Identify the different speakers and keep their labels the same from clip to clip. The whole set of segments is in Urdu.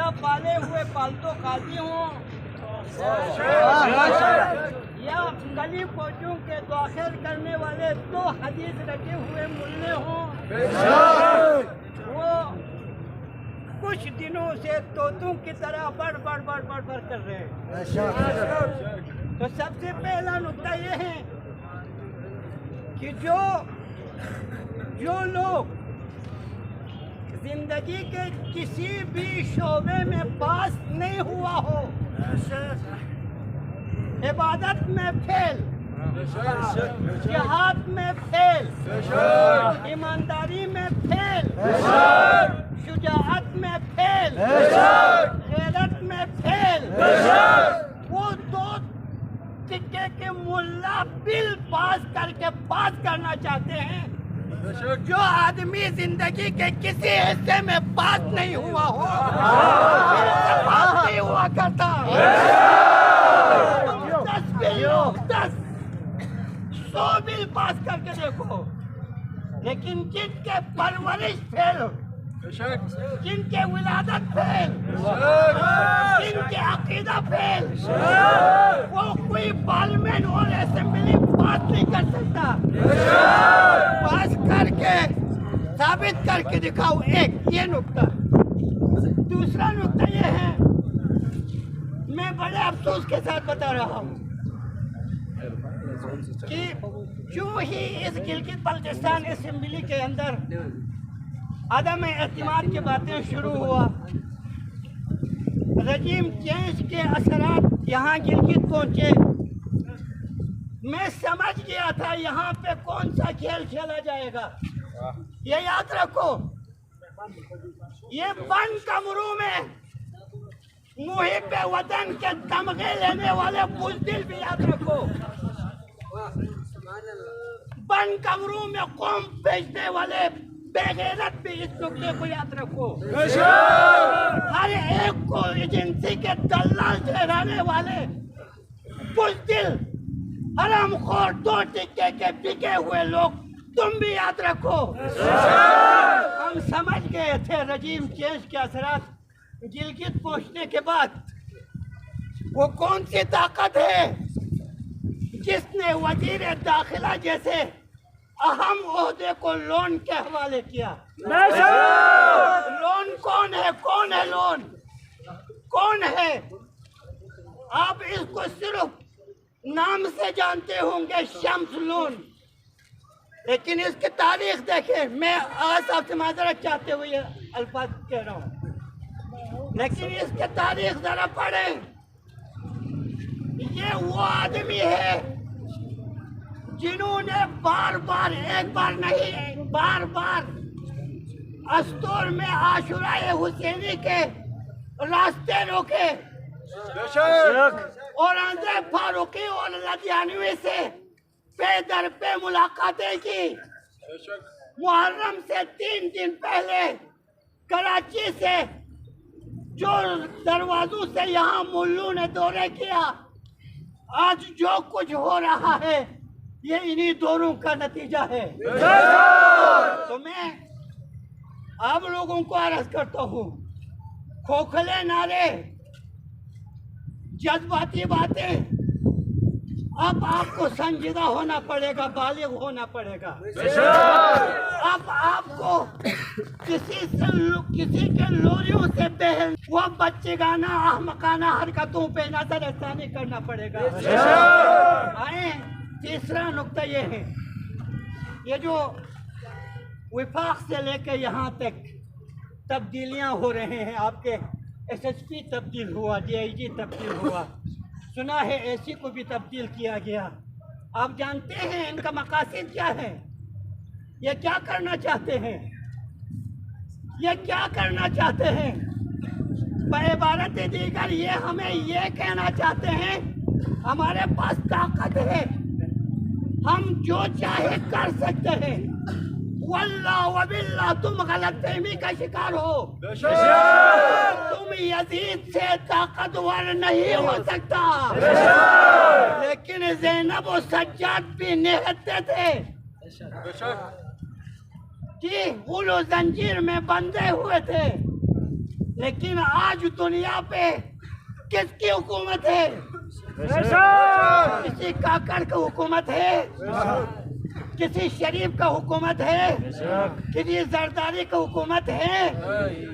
Speaker 1: یا پالے ہوئے پالتو قاضی ہوں یا گلی کوچوں کے داخل کرنے والے 2 حدیث رٹے ہوئے ملے ہوں، وہ کچھ دنوں سے طوطوں کی طرح بڑھ کر رہے ہیں۔ تو سب سے پہلا نقطہ یہ ہے کہ جو لوگ زندگی کے کسی بھی شعبے میں پاس نہیں ہوا ہو، عبادت میں فیل، جہاد میں فیل، ایمانداری میں فیل، شجاعت میں فیل، غیرت میں فیل، وہ 2 سکے کے ملا بل پاس کر کے پاس کرنا چاہتے ہیں۔ جو آدمی زندگی کے کسی حصے میں پاس نہیں ہوا ہو، پاس نہیں ہوا کرتا، 10 بل 100 بل پاس کر کے دیکھو، لیکن جن کے پرورش فیل، جن کے ولادت فیل، جن کے عقیدہ فیل، وہ کوئی پارلیمنٹ اور اسمبلی پاس نہیں کر سکتا۔ پاس کر کے ثابت کر کے دکھاؤ، ایک یہ نقطہ۔ دوسرا نقطہ یہ ہے، میں بڑے افسوس کے ساتھ بتا رہا ہوں کہ جو ہی اس گلگت بلتستان اسمبلی کے اندر عدم اعتماد کی باتیں شروع ہوا، رجیم چینج کے اثرات یہاں گلگت پہنچے، میں سمجھ گیا تھا یہاں پہ کون سا کھیل کھیلا جائے گا۔ یہ یاد رکھو، یہ بند کمروں میں محب وطن کے تمغے لینے والے بزدل بھی یاد رکھو، بند کمروں میں قوم بیچنے والے بے غیرت بھی اس نقطے کو یاد رکھو۔ ہر ایک کو ایجنسی کے دلال ٹھہرانے والے بزدل، حرام خور، 2 ٹکے کے بکے ہوئے لوگ تم بھی یاد رکھو۔ ہم سمجھ گئے تھے رجیم چینج کے اثرات گلگت پہنچنے کے بعد وہ کون سی طاقت ہے جس نے وزیر داخلہ جیسے اہم عہدے کو لون کے حوالے کیا۔ لون کون ہے لون کون ہے؟ آپ اس کو صرف نام سے جانتے ہوں گے، شمس لون، لیکن اس کی تاریخ دیکھیں۔ میں آج آپ سے معذرت چاہتے ہوئے یہ الفاظ کہہ رہا ہوں، لیکن اس کی تاریخ ذرا پڑھیں۔ یہ وہ آدمی ہے جنہوں نے بار بار، ایک بار نہیں، بار بار استور میں عاشورۂ حسینی کے راستے روکے، اورنگزیب فاروقی اور لدھیانوی سے پے در پہ ملاقاتیں کی۔ محرم سے 3 دن پہلے کراچی سے جو دروازوں سے یہاں ملوں نے دورے کیا، آج جو کچھ ہو رہا ہے یہ انہی دوروں کا نتیجہ ہے۔ تو میں آپ لوگوں کو عرض کرتا ہوں، کھوکھلے نعرے، جذباتی باتیں، اب آپ کو سنجیدہ ہونا پڑے گا، بالغ ہونا پڑے گا۔ اب آپ کو کسی کے لوریوں سے بہن وہ بچگانہ احمقانہ حرکتوں پہ نظر ثانی کرنا پڑے گا۔ آئیں، تیسرا نقطہ یہ ہے، یہ جو وفاق سے لے کے یہاں تک تبدیلیاں ہو رہے ہیں، آپ کے ایس ایس پی تبدیل ہوا، ڈی آئی جی تبدیل ہوا، سنا ہے اے سی کو بھی تبدیل کیا گیا۔ آپ جانتے ہیں ان کا مقاصد کیا ہے؟ یہ کیا کرنا چاہتے ہیں؟ یہ کیا کرنا چاہتے ہیں؟ بعبارت دیگر یہ ہمیں یہ کہنا چاہتے ہیں، ہمارے پاس طاقت ہے، ہم جو چاہے کر سکتے ہیں۔ واللہ وباللہ تم غلط فہمی کا شکار ہو، تم یزید سے طاقتور نہیں ہو سکتا، لیکن زینب و سجاد بھی نہتے تھے کہ غل و زنجیر میں بندھے ہوئے تھے، لیکن آج دنیا پہ کس کی حکومت ہے؟ کسی کاکڑ کا حکومت ہے؟ کسی شریف کا حکومت ہے؟ کسی زرداری کا حکومت ہے؟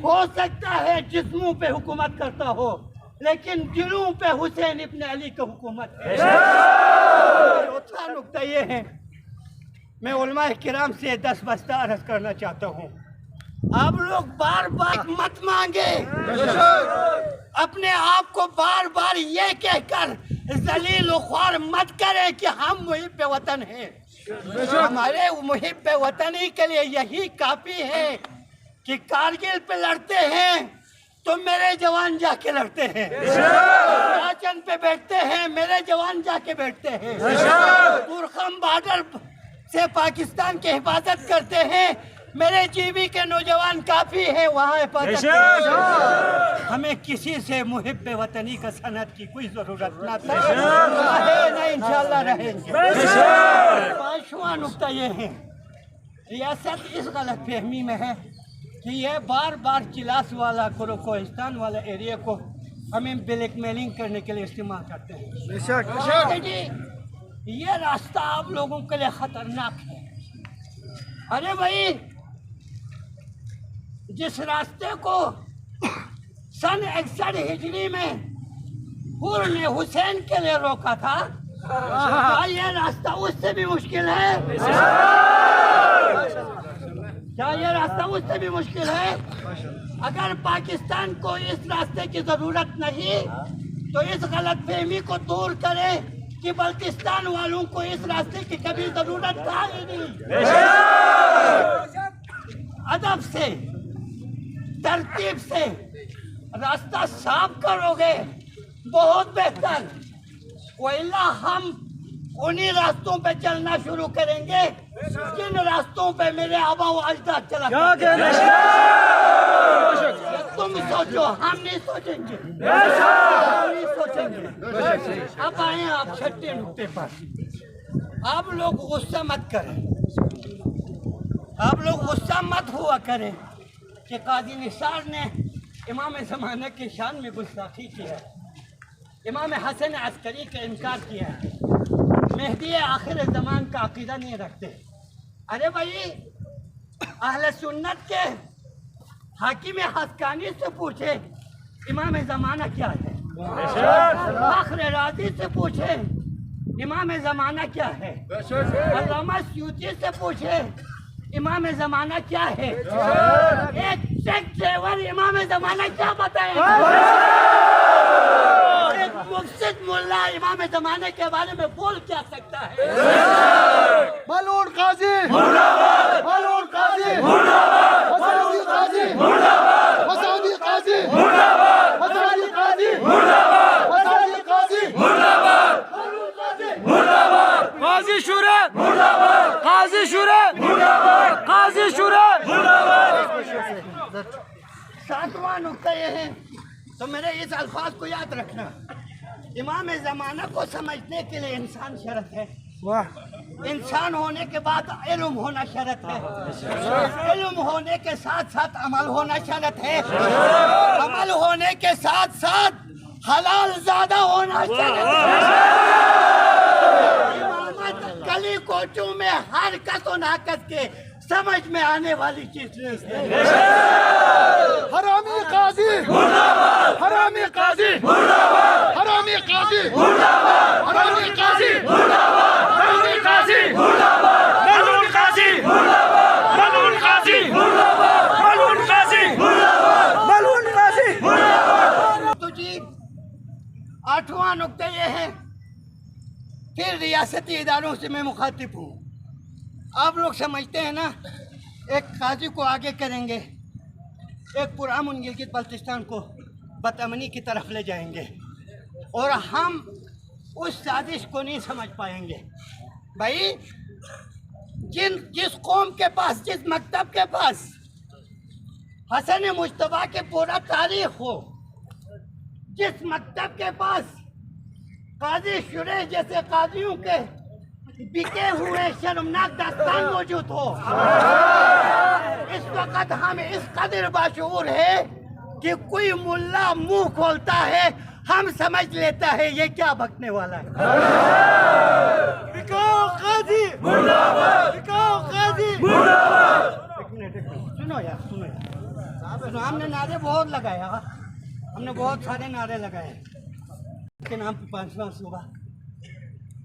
Speaker 1: ہو سکتا ہے جسموں پہ حکومت کرتا ہو لیکن دلوں پہ حسین ابن علی کا حکومت ہے۔ چوتھا نقطہ یہ ہے، میں علماء کرام سے 10 بستہ عرض کرنا چاہتا ہوں، آپ لوگ بار بار مت مانگے، اپنے آپ کو بار بار یہ کہہ کر ذلیل و خوار مت کریں کہ ہم محب وطن ہیں۔ ہمارے محب وطنی کے لیے یہی کافی ہے کہ کارگل پہ لڑتے ہیں تو میرے جوان جا کے لڑتے ہیں، سیاچن پہ بیٹھتے ہیں میرے جوان جا کے بیٹھتے ہیں، بورخم بارڈر سے پاکستان کی حفاظت کرتے ہیں میرے جی بی کے نوجوان کافی ہیں وہاں حفاظت کرتے ہیں۔ ہمیں کسی سے محب وطنی کا صنعت کی کوئی ضرورت نہ انشاءاللہ رہیں گے۔ پانچواں نقطہ یہ ہے، ریاست اس غلط فہمی میں ہے کہ یہ بار بار چلاس والا کوہستان والا ایریا کو ہمیں بلیک میلنگ کرنے کے لیے استعمال کرتے ہیں۔ یہ راستہ آپ لوگوں کے لیے خطرناک ہے۔ ارے بھائی، جس راستے کو سن 61 ہجری میں حور نے حسین کے لیے روکا تھا، کیا یہ راستہ اس سے بھی مشکل ہے؟ کیا یہ راستہ اس سے بھی مشکل ہے؟ اگر پاکستان کو اس راستے کی ضرورت نہیں تو اس غلط فہمی کو دور کرے کہ بلتستان والوں کو اس راستے کی کبھی ضرورت تھا ہی نہیں۔ ادب سے، ترتیب سے راستہ صاف کرو گے بہت بہتر، وَإِلَّا ہم انہی راستوں پہ چلنا شروع کریں گے جن راستوں پہ میرے آبا و اجداد چلا کرتے ہیں۔ تم سوچو، ہم نہیں سوچیں گے، ہم نہیں سوچیں گے۔ اب آئیں آپ چھٹے نقطے پر، آپ لوگ غصہ مت کریں، آپ لوگ غصہ مت ہوا کریں کہ قاضی نثار نے امام زمانہ کی شان میں گستاخی کی ہے، امام حسن عسکری کا انکار کیا ہے، مہدی آخر زمان کا عقیدہ نہیں رکھتے۔ ارے بھائی، اہل سنت کے حاکم حسکانی سے پوچھے امام زمانہ کیا ہے، فخر رازی سے پوچھے امام زمانہ کیا ہے، علامہ سیوطی سے پوچھے امام زمانہ کیا ہے، ایک ٹیک ڈرائیور امام زمانہ کیا بتائے، ایک مفسد ملا امام زمانے کے بارے میں بول کیا سکتا ہے؟
Speaker 2: ملعون قاضی مرد آباد، ملعون قاضی مرد آباد، مسعودی قاضی مرد آباد، مسعودی قاضی مرد آباد، مسعودی قاضی مرد آباد، مسعودی قاضی مرد آباد، ملعون قاضی مرد آباد، قاضی شورا مرد آباد، قاضی شورا مرد آباد، قاضی شورا مرد آباد۔
Speaker 1: ساتواں نقطہ یہ ہے، تو میرے اس الفاظ کو یاد رکھنا، امام زمانہ کو سمجھنے کے لیے انسان شرط ہے، انسان ہونے کے بعد علم ہونا شرط ہے، علم ہونے کے ساتھ ساتھ عمل ہونا شرط ہے، عمل ہونے کے ساتھ ساتھ حلال زادہ ہونا شرط ہے۔ امامت گلی کوچوں میں ہر کس و ناکس کے سمجھ میں آنے والی چیز نہیں ہے۔
Speaker 2: حرامی قاضی مرد آباد، حرامی قاضی مرد آباد، حرامی قاضی مرد آباد، حرامی قاضی مرد آباد، حرامی قاضی مرد آباد، ملعون قاضی مرد آباد، ملعون قاضی مرد آباد، ملعون قاضی مرد آباد، ملعون قاضی مرد آباد۔
Speaker 1: تو جی، آٹھواں نقطہ یہ ہے، پھر ریاستی اداروں سے میں مخاطب ہوں۔ آپ لوگ سمجھتے ہیں نا، ایک قاضی کو آگے کریں گے، ایک پرامن گلگت بلتستان کو بدامنی کی طرف لے جائیں گے، اور ہم اس سازش کو نہیں سمجھ پائیں گے۔ بھائی، جس قوم کے پاس، جس مکتب کے پاس حسن مجتبیٰ کے پورا تاریخ ہو، جس مکتب کے پاس قاضی شریح جیسے قاضیوں کے بکے ہوئے شرمناک داستان موجود ہو، اس وقت ہم اس قدر باشعور ہے کہ کوئی ملا منہ کھولتا ہے ہم سمجھ لیتا ہے یہ کیا بکنے والا ہے.
Speaker 2: بکاؤ قاضی مرد آباد، بکاؤ قاضی مرد آباد.
Speaker 1: ایک منٹ سنو یار، سنو یار، ہم نے نعرے بہت لگایا، ہم نے بہت سارے نعرے لگائے کے نام پہ 5واں صوبہ.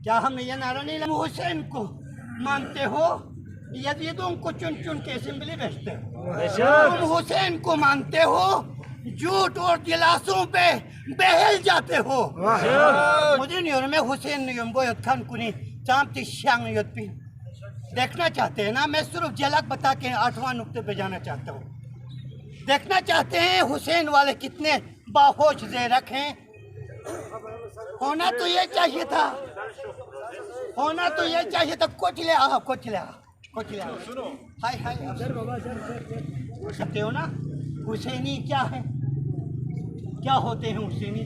Speaker 1: کیا ہم نے یہ نعرہ نہیں لگا حسین کو مانتے ہو؟ یزیدوں کو چن چن کے اسمبلی بھیجتے ہو. تم حسین کو مانتے ہو، جھوٹ اور دلاسوں پہ بہل جاتے ہو. مجھے نہیں اور میں حسین نہیں بویت خان کنی چامتی شیانگ نیت پی دیکھنا چاہتے ہیں نا. میں صرف جھلک بتا کے 8واں نقطے پہ جانا چاہتا ہوں. دیکھنا چاہتے ہیں حسین والے کتنے باہوش زیرک ہیں. ہونا تو یہ چاہیے تھا، ہونا تو یہ چاہیے تھا. کچھ لے آ، کچھ لے آ، کچھ لے آ. ہائے ہائے سکتے ہو نا حسینی کیا ہے، کیا ہوتے ہیں حسینی؟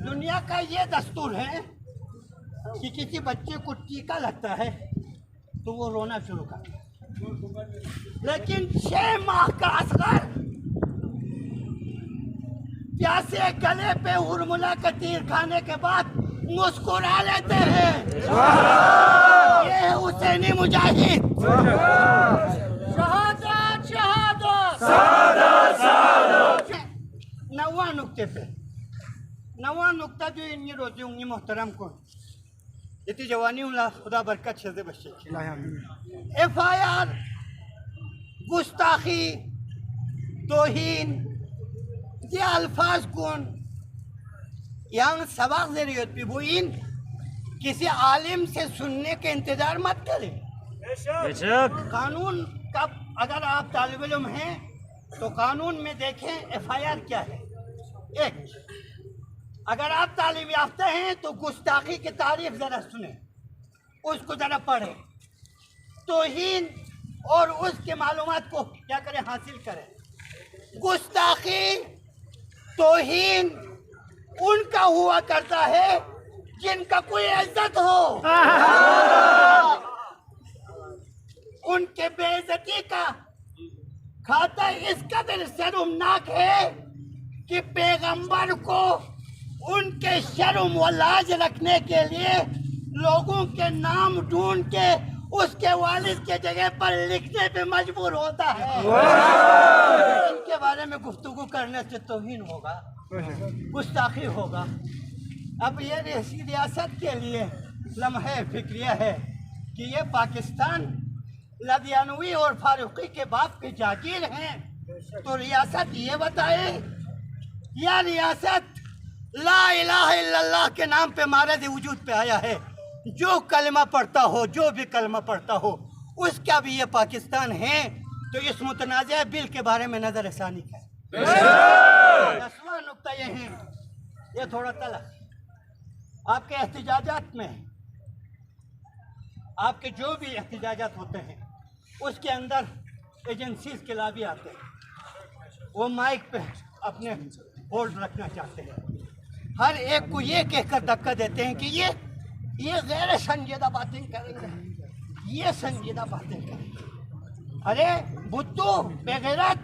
Speaker 1: دنیا کا یہ دستور ہے کہ کسی بچے کو ٹیکا لگتا ہے تو وہ رونا شروع کرتا ہے، لیکن 6 ماہ کا اصغر پیاسے گلے پہ ہرملا کا تیر کھانے کے بعد مسکرا لیتے ہیں. یہ ہے حسینی مجاہد. شہادت شہادت شہادت. 9واں نقطے پہ، 9واں نقطہ جو انی روزی ہوں محترم کو جتی جوانی ہوں خدا برکت شد بشے. ایف آئی آر گستاخی، توہین، یہ الفاظ کون یہاں سبق ذریعت بھی بوئین کسی عالم سے سننے کے انتظار مت کریں. قانون کا اگر آپ طالب علم ہیں تو قانون میں دیکھیں ایف آئی آر کیا ہے. ایک، اگر آپ تعلیم یافتہ ہیں تو گستاخی کی تعریف ذرا سنیں، اس کو ذرا پڑھیں. توہین اور اس کے معلومات کو کیا کریں، حاصل کریں. گستاخی، توہین ان کا ہوا کرتا ہے جن کا کوئی عزت ہو. ان کے بے عزتی کا کھاتا اس قدر شرمناک ہے کہ پیغمبر کو ان کے شرم و لاج رکھنے کے لیے لوگوں کے نام ڈھونڈ کے اس کے والد کے جگہ پر لکھنے پہ مجبور ہوتا ہے. ان کے بارے میں گفتگو کرنے سے توہین ہوگا، گستاخی ہوگا. اب یہ ریاست کے لیے لمحہ فکریہ ہے کہ یہ پاکستان لدھیانوی اور فاروقی کے باپ کے جاگیر ہیں، تو ریاست یہ بتائے یا ریاست لا الہ الا اللہ کے نام پہ معرض وجود پہ آیا ہے. جو کلمہ پڑھتا ہو، جو بھی کلمہ پڑھتا ہو اس کا بھی یہ پاکستان ہے. تو اس متنازع بل کے بارے میں نظر ثانی ہے. 10واں نقطہ یہ ہے، یہ تھوڑا تلخ آپ کے احتجاجات میں، آپ کے جو بھی احتجاجات ہوتے ہیں اس کے اندر ایجنسیز کے لابی آتے ہیں، وہ مائک پہ اپنے ہولڈ رکھنا چاہتے ہیں، ہر ایک کو یہ کہہ کر دھکا دیتے ہیں کہ یہ غیر سنجیدہ باتیں کریں گے، یہ سنجیدہ باتیں کریں گے. ارے بھتو بے غیرت،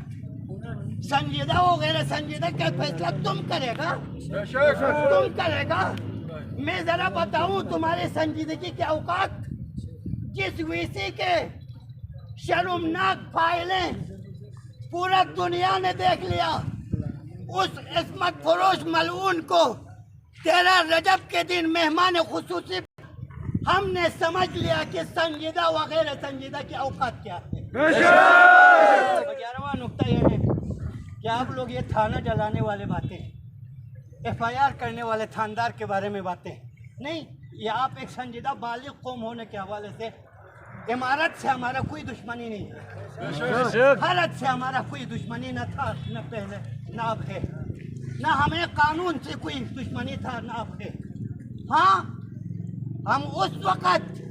Speaker 1: سنجیدہ ہو غیر سنجیدہ کا فیصلہ تم کرے گا، تم کرے گا. میں ذرا بتاؤں تمہارے سنجیدگی کے اوقات. جس وی سی کے شرمناک فائلیں پورا دنیا نے دیکھ لیا، اس عصمت فروش ملعون کو 13 رجب کے دن مہمان خصوصی ہم نے سمجھ لیا کہ سنجیدہ و غیر سنجیدہ کے اوقات کیا ہے. 11واں نقطہ یہ ہے کہ آپ لوگ یہ تھانہ جلانے والے باتیں، ایف آئی آر کرنے والے تھاندار کے بارے میں باتیں نہیں. یہ آپ ایک سنجیدہ بالغ قوم ہونے کے حوالے سے، عمارت سے ہمارا کوئی دشمنی نہیں ہے، حالت سے ہمارا کوئی دشمنی نہ تھا، نہ پہلے، نہ اب ہے، نہ ہمیں قانون سے کوئی دشمنی تھا، نہ اب ہے. ہاں ہم اس وقت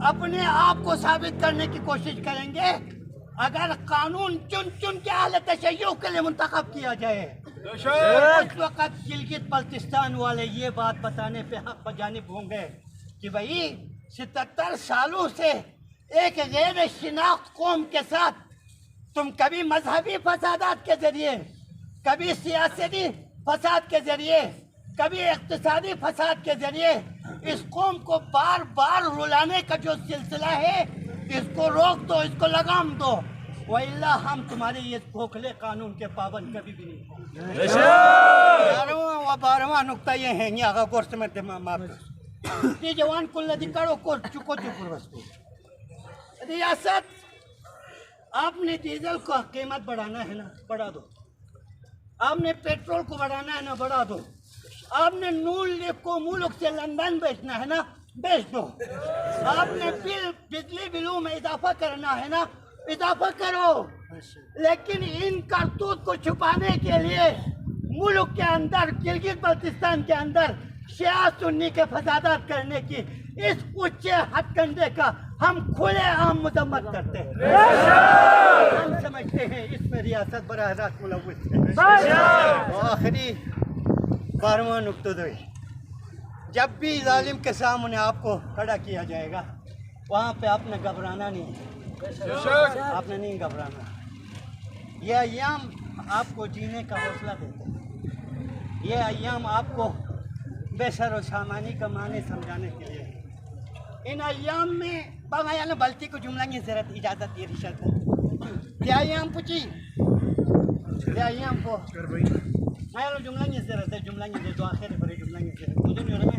Speaker 1: اپنے آپ کو ثابت کرنے کی کوشش کریں گے اگر قانون چن چن کے اہل تشیع کے لیے منتخب کیا جائے. اس وقت گلگت بلتستان والے یہ بات بتانے پہ حق بجانب ہوں گے کہ بھائی 77 سالوں سے ایک غیر شناخت قوم کے ساتھ تم کبھی مذہبی فسادات کے ذریعے، کبھی سیاسی فساد کے ذریعے، کبھی اقتصادی فساد کے ذریعے اس قوم کو بار بار رلانے کا جو سلسلہ ہے اس کو روک دو، اس کو لگام دو، وَإِلَّا ہم تمہارے یہ کھوکھلے قانون کے پابند کبھی بھی نہیں ہوں گے۔ 11واں و 12واں نقطہ یہ ہے یہ آگا گورس میں دی جوان کل دی کرو کو چکو چکو رسو ریاست آپ نے ڈیزل کو قیمت بڑھانا ہے نا بڑھا دو، آپ نے پیٹرول کو بڑھانا ہے نا بڑھا دو، آپ نے نون لیف کو ملک سے لندن بیچنا ہے نا بیچ دو، آپ نے بجلی بلوں میں اضافہ کرنا ہے نا اضافہ کرو، لیکن ان کرتوت کو چھپانے کے لیے ملک کے اندر گلگت بلتستان کے اندر شیعہ سنی کے فسادات کرنے کی اس اونچے ہتھ کنڈے کا ہم کھلے عام مذمت کرتے ہیں۔ ہم سمجھتے ہیں اس میں ریاست براہ راست ملوث ہے۔ آخری 12واں نقطہ دوئی، جب بھی ظالم کے سامنے آپ کو کھڑا کیا جائے گا وہاں پہ آپ نے گھبرانا نہیں ہے، آپ نے نہیں گھبرانا۔ یہ ایام آپ کو جینے کا حوصلہ دیتے ہیں، یہ ایام آپ کو بے سر و سامانی کا معنی سمجھانے کے لیے۔ ان ایام میں بغایانا بلتی کو جملہ کی ضرورت اجازت یہ رشت ہے یہ ایام پوچھی یہ ایام کو میں جملہ کی ضرورت ہے جملہ کی دو آخر بڑے جملہ کی ضرورت مجھے نہیں رہے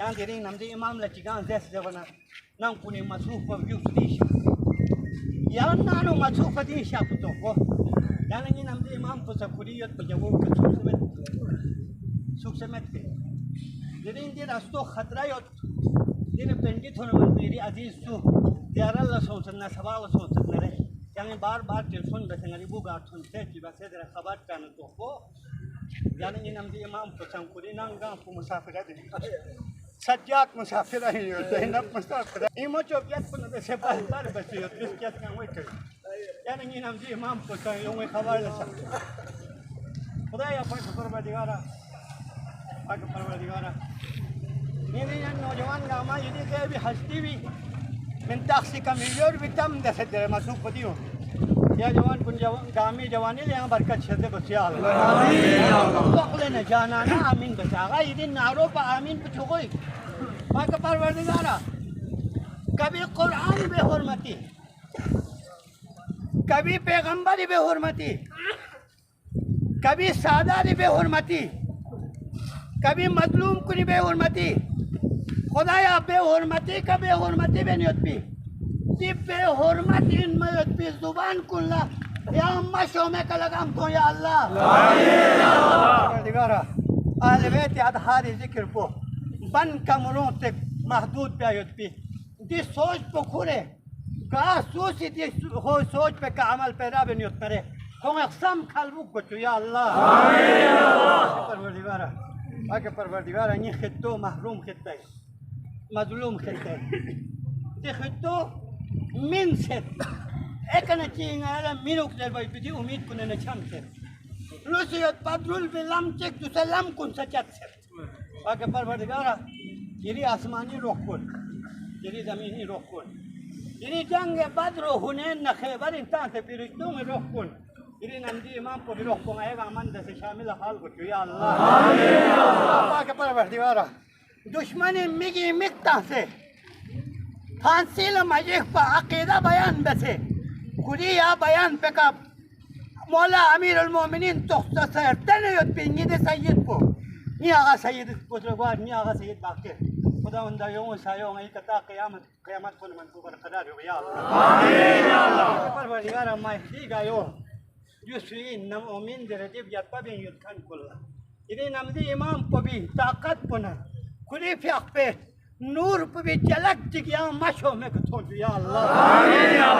Speaker 1: یہاں دیرے نمدی امام لچگان زیس جبنا نام کنی مصروف و بیوس دیشا یا نانو مصروف دیشا کتو کو یعنی نمدی امام کو سکوریت کو جواب کو سوک سمیت کے دیرے ان دیر استو خطرہ یوت دینے پنجی تھوڑا من میری عزیز سو دیارہ اللہ سوچنا سوا اللہ سوچنا رہے یعنی بار بار تلفون بسنگاری بو گارتون سے کی بسے در خبر کانا تو کو یعنی یہ نمدی امام کو سنکوری نانگاں کو مسافرہ دینے سجاد مسافرہ ہی ہوتا ہے نب مسافرہ ایمو چوکیت کو نبی سے بار بسی ہوتا ہے اس کیت کیا ہوئی کری یعنی یہ نمدی امام کو سنگوی خبر لسکتے خدا یا پاک پروردگارہ پاک پروردگارہ میری نوجوان گاما یہ دیکھے بھی ہستی بھی من تاخسی کا ملیور بھی تم دسے در مسوق پتی ہو یا جوان کن گامی جوانی لے برکت شد بسی آمین وقل نجانانا آمین بس آگا یہ دن نارو پا آمین پچھو گئی پاک پروردگارہ کبھی قرآن بے حرمتی کبھی پیغمبری بے حرمتی کبھی ساداری بے حرمتی کبھی مظلوم کنی بے حرمتی خدایا بے حرمتی کا بے حرمتی بے نیت پی تی بے حرمتی ان میت پی زبان کن یا امہ شومے کا لگام کو یا اللہ پروردگارہ اہل بیت ادھاری ذکر کو بن کمروں تک محدود پہ آیت پی دی سوچ پہ کھورے کہا سوچی دی سوچ پہ کا عمل پیدا بے نیت کرے کون اقسام کھلوک کو یا اللہ پروردگارہ آگے پروردگارہ یہ خطو محروم خطہ ہے مظلوم خطہ ہے یہ خطو من سے ایک نچین آیا منوک در بائی بیدی امید کنه نچم سے روسیت پدرول بی لم چک دوسے لم کن سچت سے آگے پروردگارہ یری آسمانی روح کن یری زمینی روح کن یری جنگ بدر و حنین نخیبر انتان سے پیرشتوں میں روح کن یری نمدی امام کو بھی روح کن آئے گا امن دے سے شامل حال کو چو یا اللہ آگے پروردگارہ دشمنی مگی مکتا سے فانسیل مجیخ پا عقیدہ بیان بسے خودی یا بیان پہ کا مولا امیر المومنین تختصر تنیت پینگی دے سید کو نی آغا سید بزرگوار نی آغا سید باقر خدا اندہ یوم سایوں ای کتا قیامت کن من کو برقرار ہو یا اللہ پروردگارہ مہدی گا یو یسوین نم اومین دے رجب یاد پا بین یدکن کلا یدی نمدی امام پا بھی طاقت پنا کلی فیق پہ نور پہ بھی چلک چکیاں مشو میں کتھو جو یا اللہ